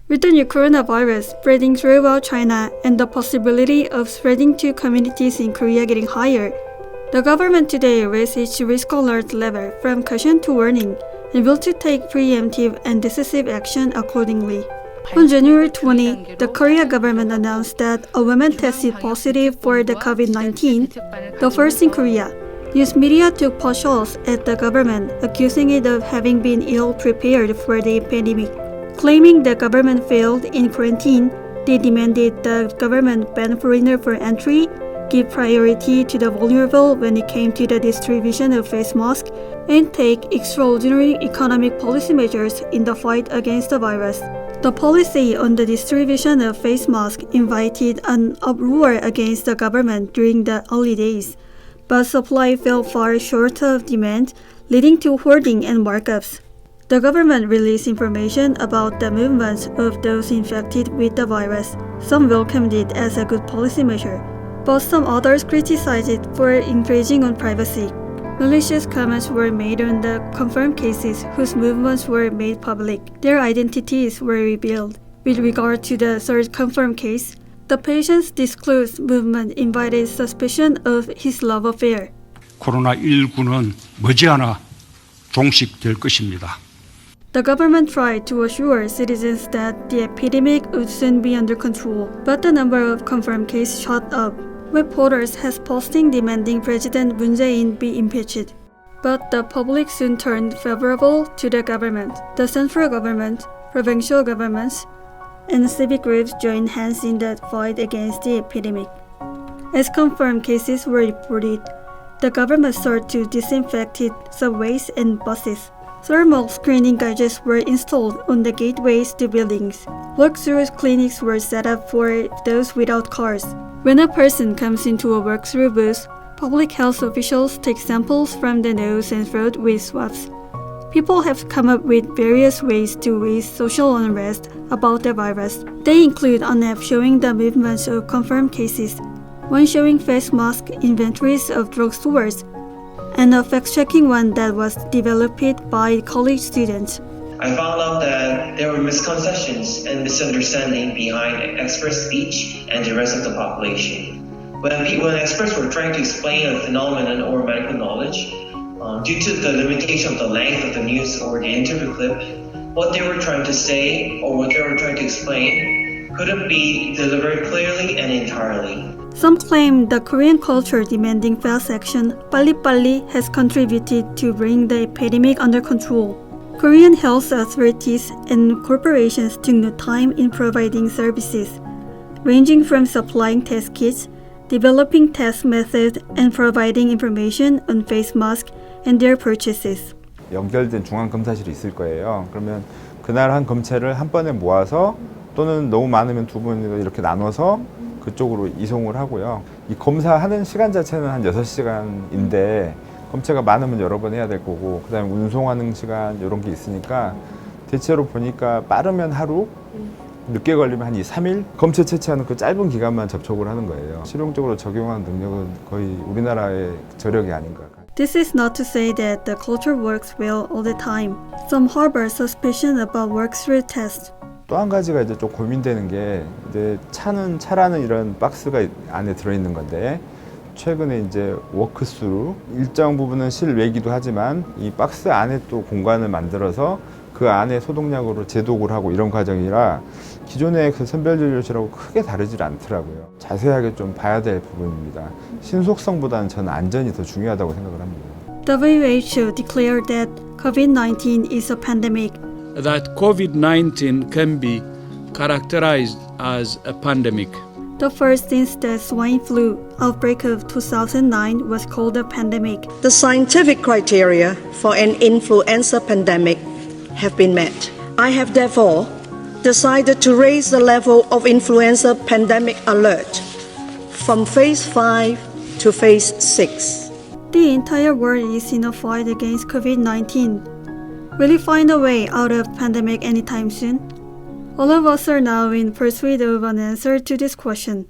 With the new coronavirus spreading throughout China and the possibility of spreading to communities in Korea getting higher, the government today raised its risk alert level from caution to warning and will to take preemptive and decisive action accordingly. On January 20, the Korea government announced that a woman tested positive for the COVID-19, the first in Korea. News media took pot shots at the government, accusing it of having been ill-prepared for the epidemic. Claiming the government failed in quarantine, they demanded the government ban foreigners for entry, give priority to the vulnerable when it came to the distribution of face masks, and take extraordinary economic policy measures in the fight against the virus. The policy on the distribution of face masks invited an uproar against the government during the early days, but supply fell far short of demand, leading to hoarding and markups. The government released information about the movements of those infected with the virus. Some welcomed it as a good policy measure, but some others criticized it for infringing on privacy. Malicious comments were made on the confirmed cases whose movements were made public. Their identities were revealed. With regard to the third confirmed case, the patient's disclosed movement invited suspicion of his love affair. 코로나19는 머지않아 종식될 것입니다. The government tried to assure citizens that the epidemic would soon be under control, but the number of confirmed cases shot up. Reporters has posting demanding President Moon Jae-in be impeached. But the public soon turned favorable to the government. The central government, provincial governments, and civic groups joined hands in the fight against the epidemic. As confirmed cases were reported, the government started to disinfect subways and buses. Thermal screening gauges were installed on the gateways to buildings. Walk-through clinics were set up for those without cars. When a person comes into a walk-through booth, public health officials take samples from the nose and throat with swabs. People have come up with various ways to ease social unrest about the virus. They include an app showing the movements of confirmed cases, one showing face mask inventories of drugstores, and a fact-checking one that was developed by college students. I found out that there were misconceptions and misunderstanding behind expert speech and the rest of the population. When experts were trying to explain a phenomenon or medical knowledge, due to the limitation of the length of the news or the interview clip, what they were trying to say or what they were trying to explain couldn't be delivered clearly and entirely. Some claim the Korean culture demanding fast action, 빨리빨리, has contributed to bring the epidemic under control. Korean health authorities and corporations took no time in providing services, ranging from supplying test kits, developing test methods, and providing information on face masks and their purchases. 연결된 중앙검사실이 있을 거예요. 그러면 그날 한 검체를 한 번에 모아서 또는 너무 많으면 두 번이나 이렇게 나눠서 그쪽으로 이송을 하고요. 이 검사하는 시간 자체는 한 6시간인데 검체가 많으면 여러 번 해야 될 거고 그 다음에 운송하는 시간 이런 게 있으니까 대체로 보니까 빠르면 하루, 늦게 걸리면 한 2, 3일 검체 채취하는 그 짧은 기간만 접촉을 하는 거예요. 실용적으로 적용하는 능력은 거의 우리나라의 저력이 아닌가. This is not to say that the culture works well all the time. Some harbor suspicion about walk-through tests. 또 한 가지가 이제 좀 고민되는 게 이제 차라는 이런 박스가 안에 들어있는 건데 최근에 이제 워크스루 일정 부분은 실외기도 하지만 이 박스 안에 또 공간을 만들어서 그 안에 소독약으로 제독을 하고 이런 과정이라 기존의 그 선별진료실하고 크게 다르질 않더라고요. 자세하게 좀 봐야 될 부분입니다. 신속성보다는 저는 안전이 더 중요하다고 생각을 합니다. WHO declared that COVID-19 is a pandemic. That COVID-19 can be characterized as a pandemic. The first since the swine flu outbreak of 2009 was called a pandemic. The scientific criteria for an influenza pandemic have been met. I have therefore decided to raise the level of influenza pandemic alert from phase 5 to phase 6. The entire world is in a fight against COVID-19. Will it find a way out of pandemic anytime soon? All of us are now in pursuit of an answer to this question.